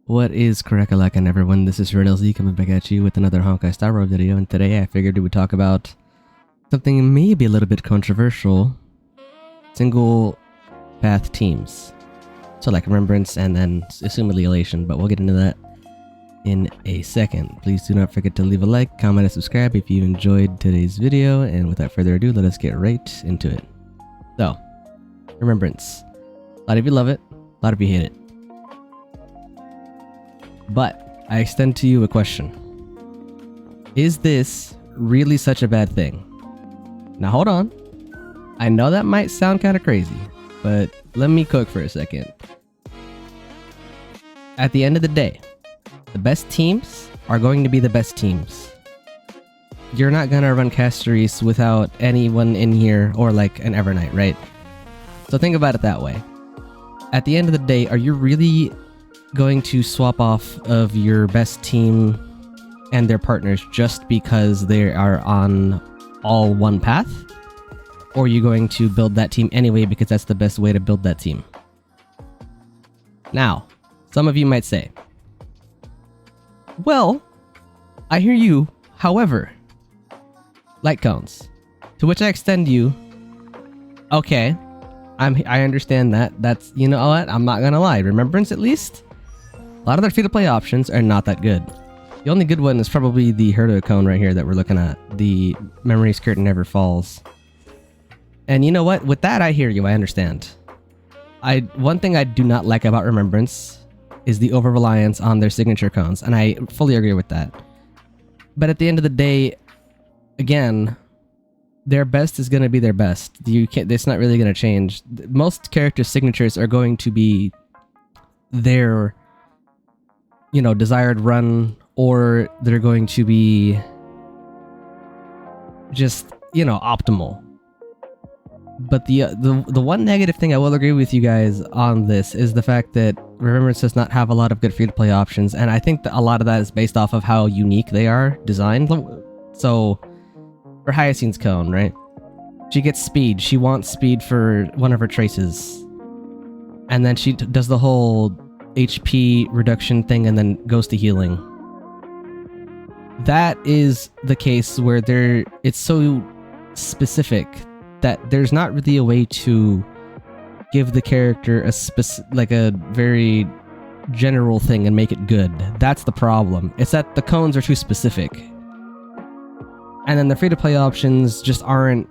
What is Correct-a-Lack-and everyone, this is RedLZ coming back at you with another Honkai Star Rail video, and today I figured we would talk about something maybe a little bit controversial. Single path teams. So like Remembrance and then assumedly Elation, but we'll get into that in a second. Please do not forget to leave a like, comment, and subscribe if you enjoyed today's video, and without further ado, let us get right into it. So, Remembrance. A lot of you love it, a lot of you hate it. But I extend to you a question. Is this really such a bad thing? Now hold on. I know that might sound kind of crazy, but let me cook for a second. At the end of the day, the best teams are going to be the best teams. You're not gonna run Casteries without anyone in here or like an Evernight, right? So think about it that way. At the end of the day, are you really going to swap off of your best team and their partners just because they are on all one path? Or are you going to build that team anyway because that's the best way to build that team? Now, some of you might say, well, I hear you, however, light cones. To which I extend you, okay, I understand that. That's, you know what, I'm not gonna lie, Remembrance at least? A lot of their free-to-play options are not that good. The only good one is probably the Herda cone right here that we're looking at. The Memory's Curtain Never Falls. And you know what? With that, I hear you. I understand. One thing I do not like about Remembrance is the over-reliance on their signature cones, and I fully agree with that. But at the end of the day, again, their best is going to be their best. It's not really going to change. Most character signatures are going to be their, you know, desired run, or they're going to be just, you know, optimal. But the one negative thing I will agree with you guys on this is the fact that Remembrance does not have a lot of good free-to-play options, and I think that a lot of that is based off of how unique they are designed. So, for Hyacine's Cone, right? She gets speed. She wants speed for one of her traces. And then she does the whole HP reduction thing and then goes to healing. That is the case where it's so specific that there's not really a way to give the character a very general thing and make it good. That's the problem. It's that the cones are too specific. And then the free-to-play options just aren't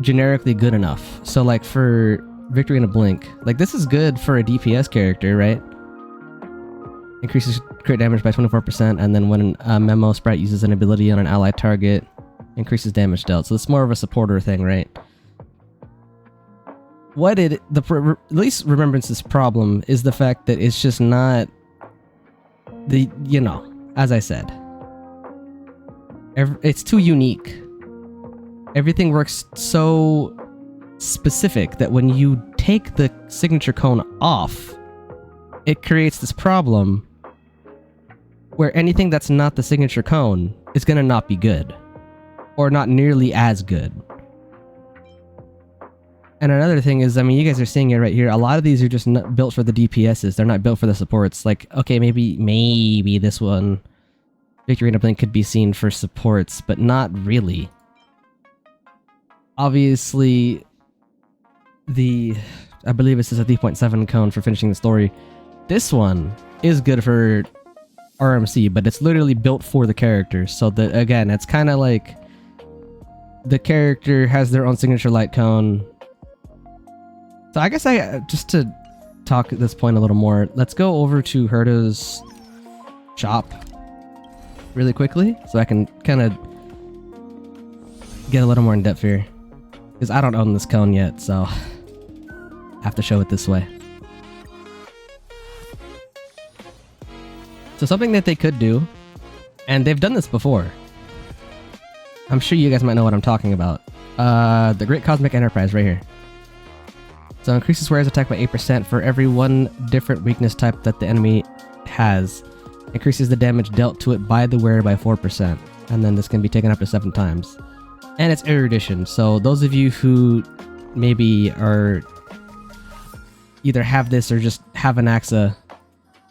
generically good enough. So like for Victory in a Blink, like this is good for a DPS character, right? Increases crit damage by 24%, and then when a Memo Sprite uses an ability on an allied target, increases damage dealt. So it's more of a supporter thing, right? At least Remembrance's problem is the fact that it's just not you know, as I said, it's too unique. Everything works so specific that when you take the signature cone off, it creates this problem where anything that's not the signature cone is gonna not be good, or not nearly as good. And another thing is, I mean, you guys are seeing it right here, a lot of these are just not built for the DPSs, they're not built for the supports. Like, okay, maybe this one, Victory in a Blink, could be seen for supports, but not really. Obviously, I believe it says a 3.7 cone for finishing the story. This one is good for RMC, but it's literally built for the character. So again, it's kind of like the character has their own signature light cone. So I guess just to talk at this point a little more, let's go over to Herda's shop really quickly so I can kind of get a little more in depth here. Because I don't own this cone yet, so I have to show it this way. So something that they could do, and they've done this before. I'm sure you guys might know what I'm talking about. The Great Cosmic Enterprise right here. So increases wearer's attack by 8% for every one different weakness type that the enemy has. Increases the damage dealt to it by the wearer by 4%. And then this can be taken up to 7 times. And it's erudition, so those of you who maybe are either have this or just have an AXA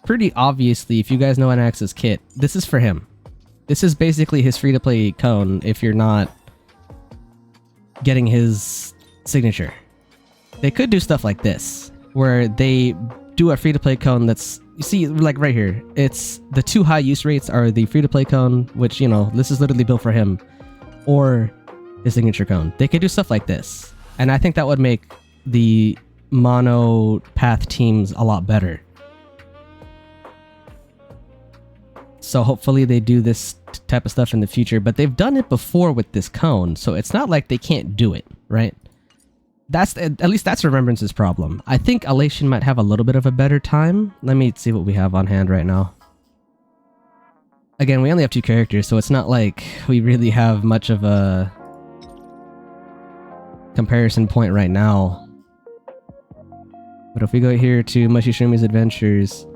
pretty obviously, if you guys know Anax's kit, this is for him. This is basically his free-to-play cone if you're not getting his signature. They could do stuff like this, where they do a free-to-play cone that's, you see, like right here, it's the 2 high use rates are the free-to-play cone, which, you know, this is literally built for him, or his signature cone. They could do stuff like this, and I think that would make the mono path teams a lot better. So hopefully they do this type of stuff in the future, but they've done it before with this cone, so it's not like they can't do it, right? That's at least that's Remembrance's problem. I think Elation might have a little bit of a better time. Let me see what we have on hand right now. Again, we only have 2 characters, so it's not like we really have much of a comparison point right now. But if we go here to Mushy Shroomies Adventures,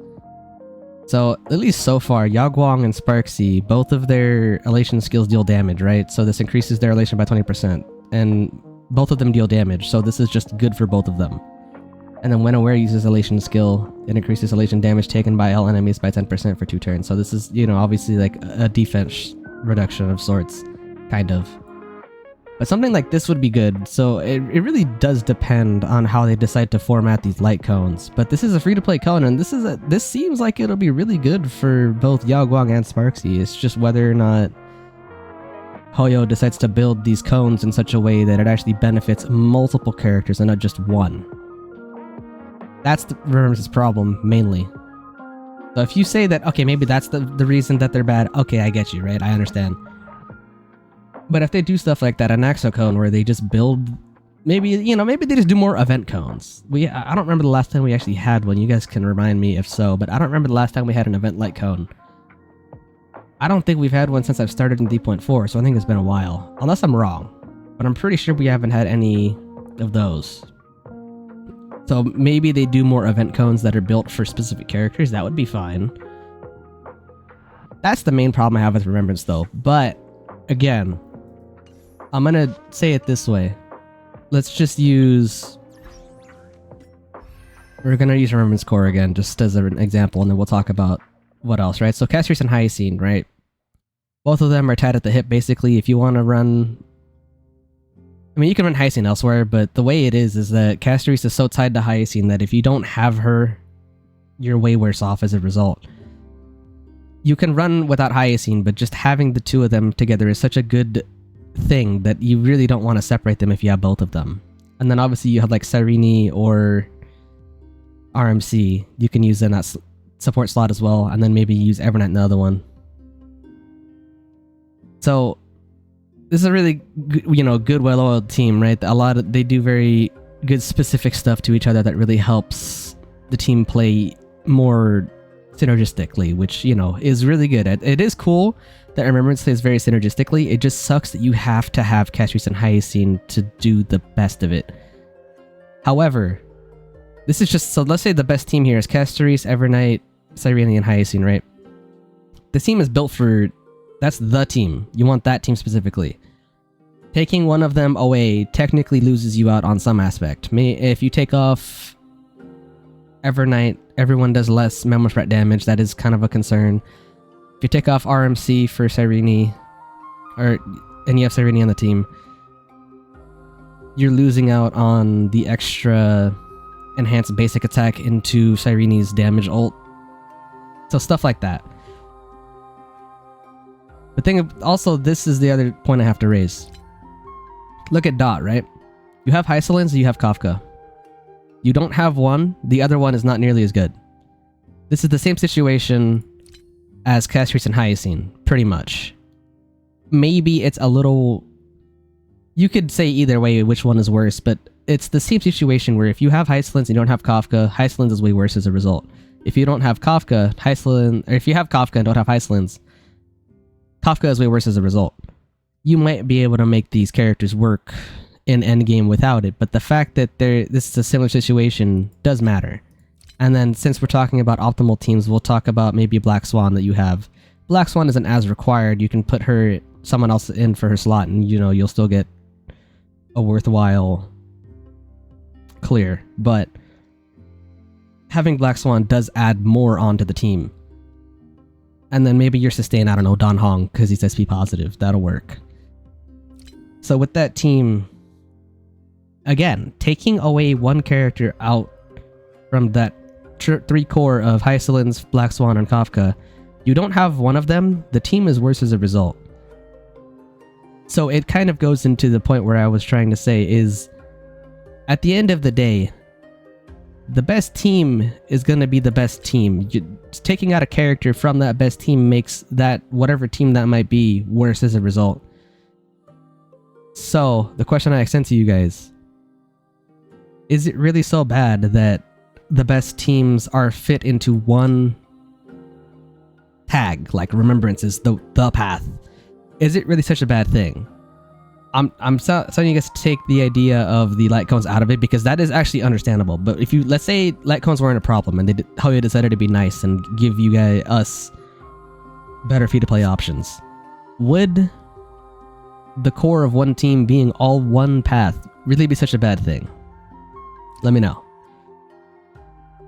so at least so far, Yagwong and Sparksy, both of their elation skills deal damage, right? So this increases their elation by 20%, and both of them deal damage, so this is just good for both of them. And then when Aware uses elation skill, it increases elation damage taken by all enemies by 10% for 2 turns. So this is, you know, obviously like a defense reduction of sorts, kind of. But something like this would be good, so it really does depend on how they decide to format these light cones. But this is a free-to-play cone, and this seems like it'll be really good for both Yagwang and Sparksy. It's just whether or not Hoyo decides to build these cones in such a way that it actually benefits multiple characters and not just one. That's Remembrance's problem, mainly. So if you say that, okay, maybe that's the reason that they're bad, okay, I get you, right? I understand. But if they do stuff like that, an Axo cone where they just build, maybe, you know, maybe they just do more event cones. I don't remember the last time we actually had one. You guys can remind me if so, but I don't remember the last time we had an event light cone. I don't think we've had one since I've started in D.4, so I think it's been a while. Unless I'm wrong. But I'm pretty sure we haven't had any of those. So maybe they do more event cones that are built for specific characters. That would be fine. That's the main problem I have with Remembrance, though. But, again, I'm gonna say it this way. Let's just use... We're gonna use Remembrance Core again, just as an example, and then we'll talk about what else, right? So Castries and Hyacine, right? Both of them are tied at the hip, basically. If you want to run... I mean, you can run Hyacine elsewhere, but the way it is that Castries is so tied to Hyacine that if you don't have her, you're way worse off as a result. You can run without Hyacine, but just having the 2 of them together is such a good thing that you really don't want to separate them if you have both of them. And then obviously you have like Cyrene or RMC. You can use in that support slot as well, and then maybe use Evernight in the other one. So this is a really good, you know, good, well-oiled team, right? They do very good specific stuff to each other that really helps the team play more synergistically, which, you know, is really good. It is cool that Remembrance plays very synergistically. It just sucks that you have to have Castries and Hyacine to do the best of it. However, this is just, so let's say the best team here is Castries, Evernight, Cyrene, and Hyacine, right? The team is built for, that's the team. You want that team specifically. Taking one of them away technically loses you out on some aspect. If you take off Evernight, everyone does less Memo Threat damage. That is kind of a concern. If you take off RMC for Cyrene, and you have Cyrene on the team, you're losing out on the extra enhanced basic attack into Cyrene's damage ult. So stuff like that. The thing, also, this is the other point I have to raise. Look at Dot, right? You have Hysolins, you have Kafka. You don't have one, the other one is not nearly as good. This is the same situation as Castries and Hyacine, pretty much. Maybe it's a little... You could say either way which one is worse, but it's the same situation where if you have Hysolins and you don't have Kafka, Hysolins is way worse as a result. If you don't have Kafka, or if you have Kafka and don't have Hysolins, Kafka is way worse as a result. You might be able to make these characters work in endgame without it, but the fact that this is a similar situation does matter. And then since we're talking about optimal teams, we'll talk about maybe Black Swan that you have. Black Swan isn't as required. You can put someone else in for her slot, and you'll still get a worthwhile clear. But having Black Swan does add more onto the team. And then maybe you're sustain, I don't know, Don Hong, because he's SP positive. That'll work. So with that team, again, taking away one character out from that 3 core of Hyacinth, Black Swan, and Kafka, you don't have one of them, the team is worse as a result. So it kind of goes into the point where I was trying to say is, at the end of the day, the best team is going to be the best team. Taking out a character from that best team makes that, whatever team that might be, worse as a result. So, the question I extend to you guys, is it really so bad that the best teams are fit into one tag, like Remembrance is the path? Is it really such a bad thing? I'm telling you guys to take the idea of the light cones out of it, because that is actually understandable. But if you, let's say light cones weren't a problem and Heya decided to be nice and give you guys, us, better free-to-play options, would the core of one team being all one path really be such a bad thing? Let me know.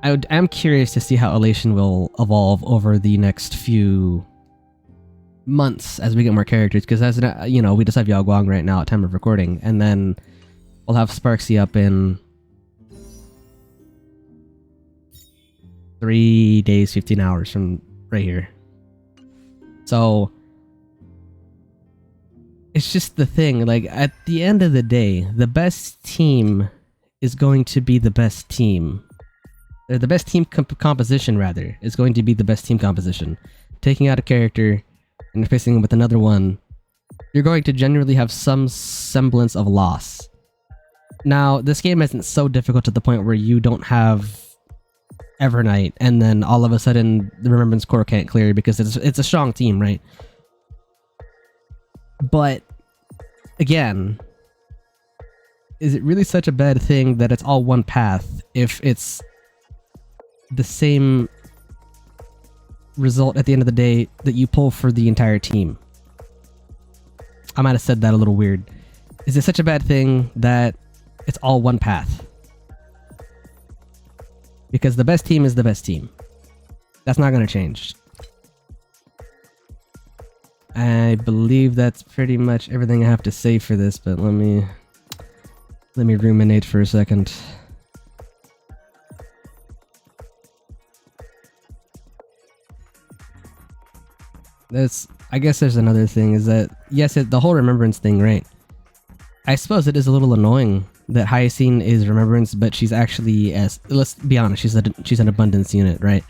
I am curious to see how Elation will evolve over the next few months as we get more characters, because as you know, we just have Yao Guang right now at time of recording, and then we'll have Sparksy up in 3 days, 15 hours from right here. So it's just the thing, like, at the end of the day, the best team is going to be the best team. Or the best team composition, rather, is going to be the best team composition. Taking out a character and replacing him with another one, you're going to generally have some semblance of loss. Now, this game isn't so difficult to the point where you don't have Evernight, and then all of a sudden the Remembrance core can't clear because it's a strong team, right? But, again, is it really such a bad thing that it's all one path if it's the same result at the end of the day that you pull for the entire team? I might have said that a little weird. Is it such a bad thing that it's all one path? Because the best team is the best team. That's not going to change. I believe that's pretty much everything I have to say for this, but let me ruminate for a second. I guess there's another thing, is that, yes, the whole Remembrance thing, right? I suppose it is a little annoying that Hyacinth is Remembrance, but she's actually, let's be honest, she's an Abundance unit, right?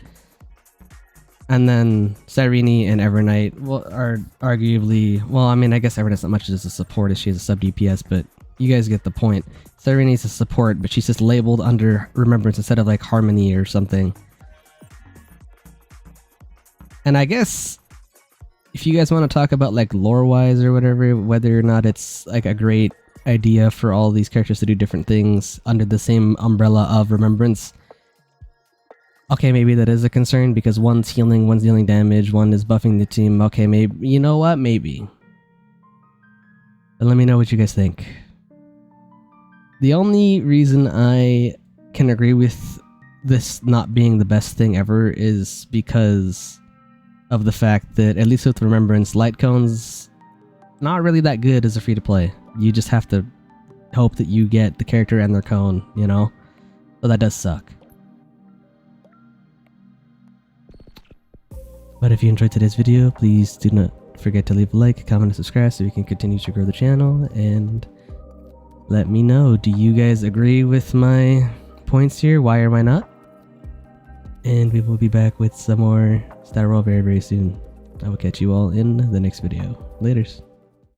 And then Cyrene and Evernight are arguably, well, I mean, I guess Evernight's not much as a support as she is a sub DPS, but you guys get the point. Cyrene's a support, but she's just labeled under Remembrance instead of like Harmony or something. And I guess if you guys want to talk about like lore-wise or whatever, whether or not it's like a great idea for all these characters to do different things under the same umbrella of Remembrance, okay, maybe that is a concern because one's healing, one's dealing damage, one is buffing the team. Okay, maybe, you know what? Maybe. But let me know what you guys think. The only reason I can agree with this not being the best thing ever is because of the fact that, at least with Remembrance, light cones not really that good as a free-to-play. You just have to hope that you get the character and their cone, you know? So that does suck. But if you enjoyed today's video, please do not forget to leave a like, comment, and subscribe so we can continue to grow the channel, and let me know, do you guys agree with my points here? Why or why not? And we will be back with some more Star Roll very, very soon. I will catch you all in the next video. Laters.